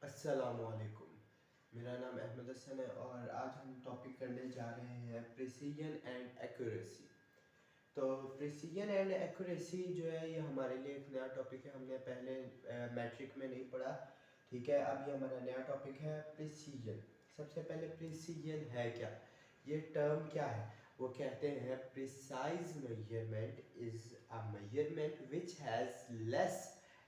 अस्सलामुअलैकुम। मेरा नाम अहमद हसन है और आज हम टॉपिक करने जा रहे हैं प्रिसीजन एंड एक्यूरेसी। तो प्रिसीजन एंड एक्यूरेसी जो है ये हमारे लिए एक नया टॉपिक है। हमने पहले मैट्रिक में नहीं पढ़ा। ठीक है, अब ये हमारा नया टॉपिक है प्रिसीजन। सबसे पहले प्रिसीजन है क्या, ये टर्म क्या है। वो कहते हैं precise measurement is a measurement which has less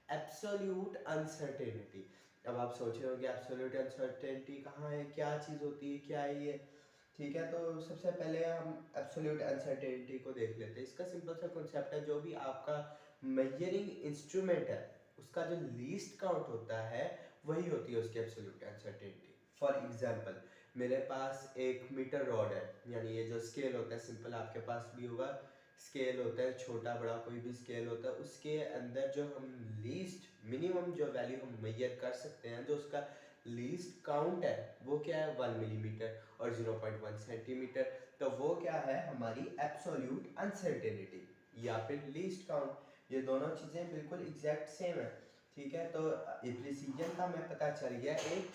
absolute uncertainty. अब आप सोच रहे हो कि एब्सोल्यूट अनसर्टेनिटी कहाँ है, क्या चीज़ होती है, क्या है ये। ठीक है, तो सबसे पहले हम एब्सोल्यूट अनसर्टेनिटी को देख लेते हैं। इसका सिंपल सा कॉन्सेप्ट है, जो भी आपका मेजरिंग इंस्ट्रूमेंट है उसका जो लीस्ट काउंट होता है वही होती है उसकी एब्सोल्यूट अनसर्टेनिटी। फॉर एग्जांपल, मेरे पास एक मीटर रॉड है, यानी ये जो स्केल होता है, सिंपल आपके पास भी होगा, स्केल होता है, छोटा बड़ा कोई भी स्केल होता है, उसके अंदर जो हम लीस्ट मिनिमम जो वैल्यू हम मेजर कर सकते हैं, जो उसका लीस्ट काउंट है वो क्या है, 1 मिलीमीटर और 0.1 सेंटीमीटर। तो वो क्या है, हमारी एब्सोल्यूट अनसर्टेनिटी या फिर लीस्ट काउंट। ये दोनों चीज़ें बिल्कुल एग्जैक्ट सेम है। ठीक है, तो प्रिसीजन का हमें पता चल गया। एक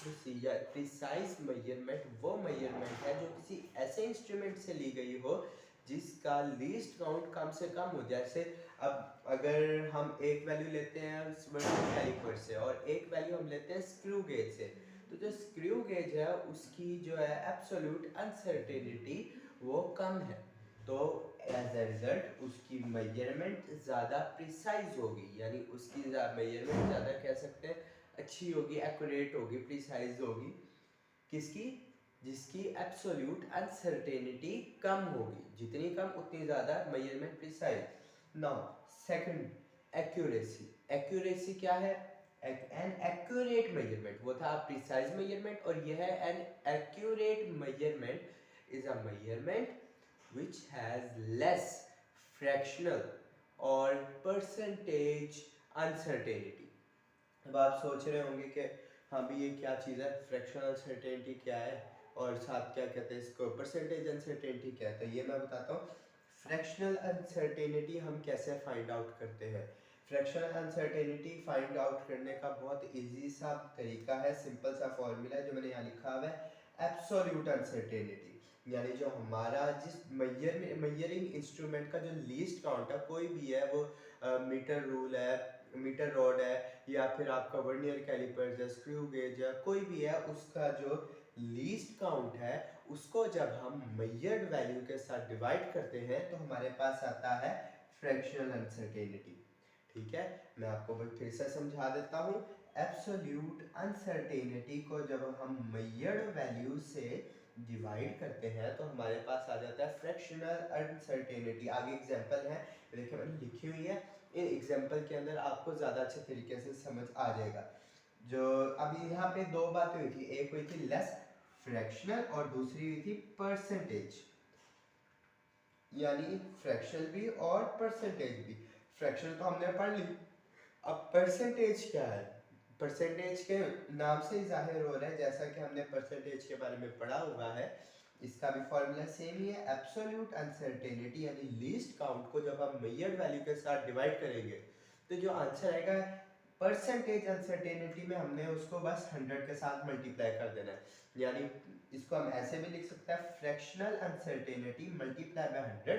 प्रिसाइज मेजरमेंट वो मेजरमेंट है जो किसी ऐसे इंस्ट्रूमेंट से ली गई हो जिसका लीस्ट काउंट कम से कम हो। जैसे अब अगर हम एक वैल्यू लेते हैं कैलिपर से और एक वैल्यू हम लेते हैं स्क्रू गेज से, तो जो स्क्रू गेज है उसकी जो है एब्सोल्यूट अनसर्टेनिटी वो कम है। तो एज अ रिजल्ट उसकी मेजरमेंट ज़्यादा प्रिसाइज होगी, यानी उसकी मेजरमेंट ज़्यादा कह सकते हैं अच्छी होगी, एक्यूरेट होगी, प्रिसाइज होगी। किसकी, जिसकी एब्सोल्यूट अनसर्टेनिटी कम होगी, जितनी कम उतनी ज़्यादा measurement precise. Now second, accuracy. Accuracy क्या है, एन एक्यूरेट मेजरमेंट। वो था प्रिसाइज मेजरमेंट और यह है an accurate measurement is a measurement which has less fractional और percentage uncertainty। अब आप सोच रहे होंगे कि हाँ भी ये क्या चीज़ है, फ्रैक्शनल अनसर्टेनिटी क्या है और साथ क्या कहते हैं इसको, परसेंटेज अनसर्टेनिटी क्या है। तो ये मैं बताता हूँ। फ्रैक्शनल अनसर्टेनिटी हम कैसे फाइंड आउट करते हैं। फ्रैक्शनल अनसर्टेनिटी फाइंड आउट करने का बहुत इजी सा तरीका है, सिंपल सा फॉर्मूला है जो मैंने यहाँ लिखा हुआ है, एब्सोल्यूट अनसर्टेनिटी। यानी जो हमारा जिस मेजरिंग इंस्ट्रूमेंट का जो लीस्ट काउंट है, कोई भी है वो मीटर रूल है, मीटर रॉड है, या फिर आपका वर्नियर कैलिपर्स है, स्क्रू गेज है, कोई भी है, उसका जो लीस्ट काउंट है उसको जब हम मेजर्ड वैल्यू के साथ डिवाइड करते हैं तो हमारे पास आता है फ्रैक्शनल अनसर्टेनिटी। ठीक है, मैं आपको फिर से समझा देता हूँ। एब्सोल्यूट अनसर्टेनिटी को जब हम मेजर्ड वैल्यू से डिवाइड करते हैं तो हमारे पास आ जाता है फ्रैक्शनल अनसर्टेनिटी। आगे एग्जांपल है, देखिए मैंने लिखी हुई है, इन एग्जांपल के अंदर आपको ज़्यादा अच्छे तरीके से समझ आ जाएगा। जो अभी यहाँ पे दो बातें हुई थी, एक हुई थी लेस फ्रैक्शनल और दूसरी हुई थी परसेंटेज, यानी फ्रैक्शनल भी और परसेंटेज भी। फ्रैक्शनल तो हमने पढ़ ली, अब परसेंटेज क्या है। परसेंटेज के नाम से ही जाहिर हो रहा है, जैसा कि हमने परसेंटेज के बारे में पढ़ा हुआ है, इसका भी फॉर्मूला सेम ही है। एब्सोल्यूट अनसर्टेनिटी यानी लीस्ट काउंट को जब हम मेजर्ड वैल्यू के साथ डिवाइड करेंगे तो जो आंसर आएगा, परसेंटेज अनसर्टेनिटी में हमने उसको बस 100 के साथ मल्टीप्लाई कर देना है। यानी इसको हम ऐसे भी लिख सकते हैं, फ्रैक्शनल अनसर्टेनिटी मल्टीप्लाई बाय 100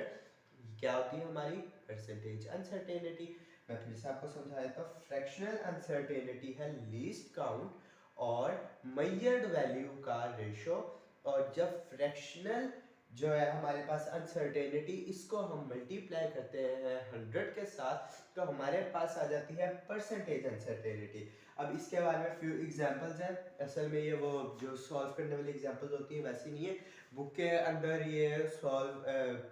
क्या होती है, हमारी परसेंटेज अनसर्टेनिटी। मैं फिर से आपको समझा देता हूँ। फ्रैक्शनल अनसर्टेनिटी है लीस्ट काउंट और मेजर्ड वैल्यू का रेशो, और जब फ्रैक्शनल जो है हमारे पास अनसर्टेनिटी, इसको हम मल्टीप्लाई करते हैं 100 के साथ तो हमारे पास आ जाती है परसेंटेज अनसर्टेनिटी। अब इसके बारे में फ्यू एग्जांपल्स हैं। असल में ये वो जो सॉल्व करने वाली एग्जांपल्स होती है वैसी नहीं है, बुक के अंदर ये सॉल्व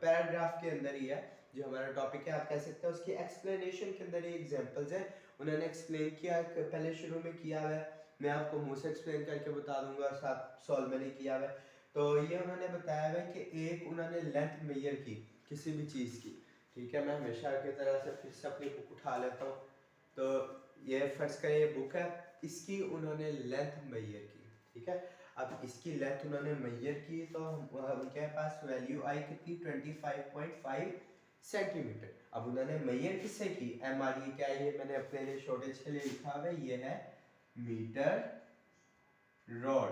पैराग्राफ के अंदर ही है। जो हमारा टॉपिक है आप कह सकते हैं उसकी एक्सप्लेनेशन के अंदर ये एग्जांपल्स हैं, उन्होंने एक्सप्लेन किया पहले शुरू में किया हुआ है, मैं आपको मुंह से एक्सप्लेन करके बता दूंगा, साथ सॉल्व मैंने किया हुआ है। तो ये उन्होंने बताया हुआ है कि एक उन्होंने लेंथ मेजर की किसी भी चीज़ की। ठीक है, मैं हमेशा की तरह से फिर से अपनी बुक उठा लेता हूँ। तो ये फर्ज करें ये बुक है, इसकी उन्होंने लेंथ मेजर की। ठीक है, अब इसकी लेंथ उन्होंने मेजर की तो उनके पास वैल्यू आई कितनी, 25.5 सेंटीमीटर। अब उन्होंने मेजर किससे की, एम आर, ये क्या है, ये मैंने अपने लिए शॉर्टेज के लिए लिखा हुआ है, ये है मीटर रॉड,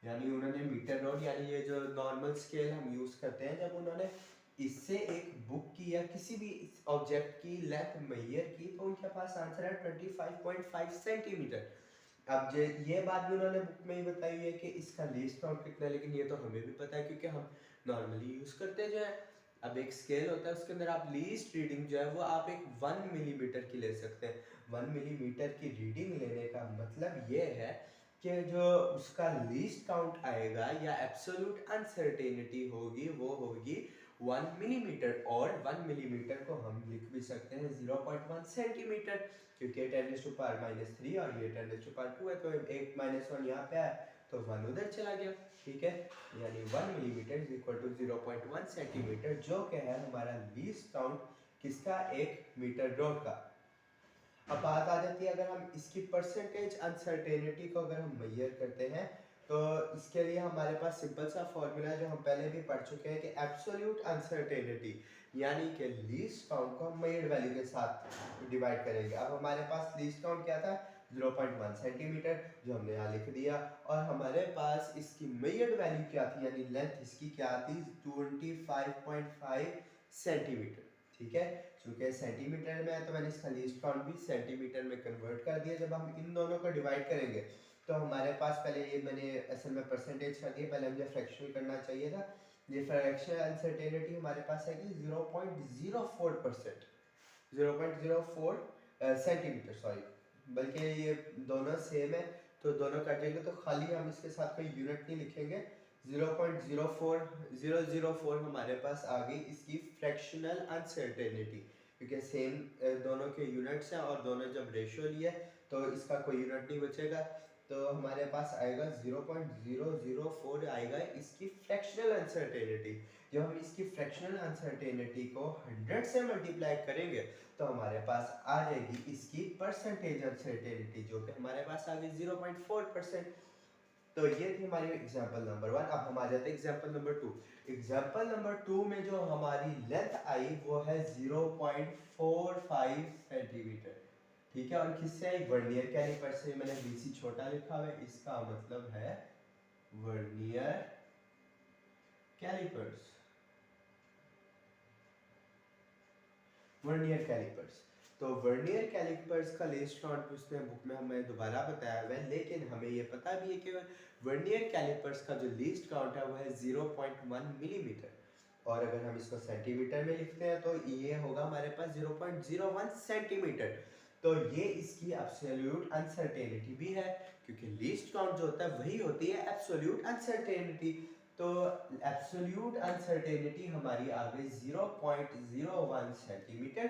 यानी उन्होंने मीटर रॉड यानी ये जो नॉर्मल स्केल हम यूज करते हैं, जब उन्होंने इससे एक बुक की या किसी भी ऑब्जेक्ट की लेंथ मेजर की तो उनके पास आंसर है 25.5 सेंटीमीटर। अब ये बात भी उन्होंने बुक में ही बताई है कि इसका लीस्ट काउंट कितना है, लेकिन ये तो हमें भी पता है क्योंकि हम नॉर्मली यूज करते हैं जो है। अब एक स्केल होता है उसके अंदर आप लीस्ट रीडिंग जो है वो आप एक 1 मिलीमीटर की ले सकते हैं। 1 मिलीमीटर की रीडिंग लेने का मतलब ये है कि जो उसका लीस्ट काउंट आएगा या एब्सोल्यूट अनसर्टेनिटी होगी वो होगी 1 मिलीमीटर, और 1 मिलीमीटर को हम लिख भी सकते हैं 0.1 सेंटीमीटर, क्योंकि 10⁻³ और ये 10⁻²है, तो एक -1 यहाँ पे है तो 1 उधर चला गया। ठीक है, यानी 1 millimetre is equal to 0.1 centimetre, जो कि है हमारा लीस्ट काउंट किसका, एक मीटर रॉड का। अब बात आ जाती है अगर हम इसकी परसेंटेज अनसर्टेनिटी को अगर हम मेजर करते हैं तो इसके लिए हमारे पास सिंपल सा फॉर्मूला है जो हम पहले भी पढ़ चुके हैं कि एब्सोल्यूट अनसर्टेनिटी यानी कि लीस्ट काउंट को हम मेजर्ड वैल्यू के साथ डिवाइड करेंगे। अब हमारे पास लीस्ट काउंट क्या था, 0.1 सेंटीमीटर, जो हमने यहाँ लिख दिया, और हमारे पास इसकी मेजर्ड वैल्यू क्या थी यानी लेंथ इसकी क्या थी, 25.5 सेंटीमीटर। ठीक है, क्योंकि सेंटीमीटर में है तो मैंने इसका लीस्ट काउंट भी सेंटीमीटर में कन्वर्ट कर दिया। जब हम इन दोनों को डिवाइड करेंगे तो हमारे पास पहले ये मैंने असल में परसेंटेज कर दिया, पहले मुझे फ्रैक्शनल करना चाहिए था। ये फ्रैक्शनल अनसर्टेनिटी हमारे पास है कि 0.04%, 0.04 सेंटीमीटर, सॉरी, बल्कि ये दोनों सेम है तो दोनों कटेंगे तो खाली हम इसके साथ कोई यूनिट नहीं लिखेंगे। 0.04004 हमारे पास आ गई इसकी फ्रैक्शनल अनसर्टेनिटी, क्योंकि सेम दोनों के यूनिट्स हैं और दोनों जब रेशियो लिए तो इसका कोई यूनिट नहीं बचेगा, तो हमारे पास आएगा 0.004 आएगा इसकी फ्रैक्शनल अनसर्टेनिटी। जब हम इसकी फ्रैक्शनल अनसर्टेनिटी को 100 से मल्टीप्लाई करेंगे तो हमारे पास आ जाएगी इसकी परसेंटेज अनसर्टेनिटी, जो कि हमारे पास आ गई 0.4%। तो ये थी हमारी एग्जांपल नंबर 1। अब हम आ जाते हैं एग्जांपल नंबर 2। एग्जांपल नंबर 2 में जो हमारी लेंथ आई वो है 0.45 सेंटीमीटर। ठीक है, और किससे आई, वर्नियर कैलिपर से। मैंने बीसी छोटा लिखा हुआ है, इसका मतलब है वर्नियर कैलिपर्स, वर्नियर कैलिपर्स। तो वर्नियर कैलिपर्स का लिस्ट काउंट उसने बुक में हमें दोबारा बताया हुआ है, लेकिन हमें ये पता भी है कि वर्नियर कैलिपर्स का जो लिस्ट काउंट है वो है 0.1 मिलीमीटर, और अगर हम इसको सेंटीमीटर में लिखते हैं तो ये होगा हमारे पास 0.01 सेंटीमीटर। तो ये इसकी एब्सोल्यूट अनसर्टेनिटी भी है, क्योंकि लीस्ट काउंट जो होता है वही होती है एब्सोल्यूट अनसर्टेनिटी। तो एब्सोल्यूट अनसर्टेनिटी हमारी आ गई 0.01 सेंटीमीटर।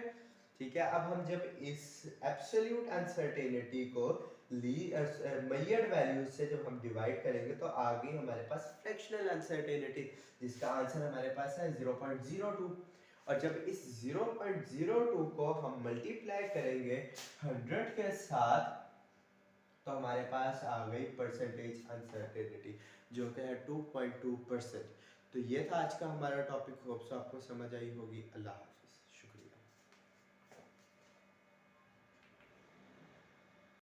ठीक है, अब हम जब इस एब्सोल्यूट अनसर्टेनिटी को मेजर्ड वैल्यूज से जब हम डिवाइड करेंगे तो आ गई हमारे पास फ्रैक्शनल अनसर्टेनिटी, जिसका आंसर हमारे पास है 0.02। और जब इस 0.02 को हम मल्टीप्लाई करेंगे 100 के साथ तो हमारे पास आ गई परसेंटेज अनसर्टेनिटी, जो कि है 2.2%। तो ये था आज का हमारा टॉपिक, होप्स आपको समझ आई होगी। अल्लाह।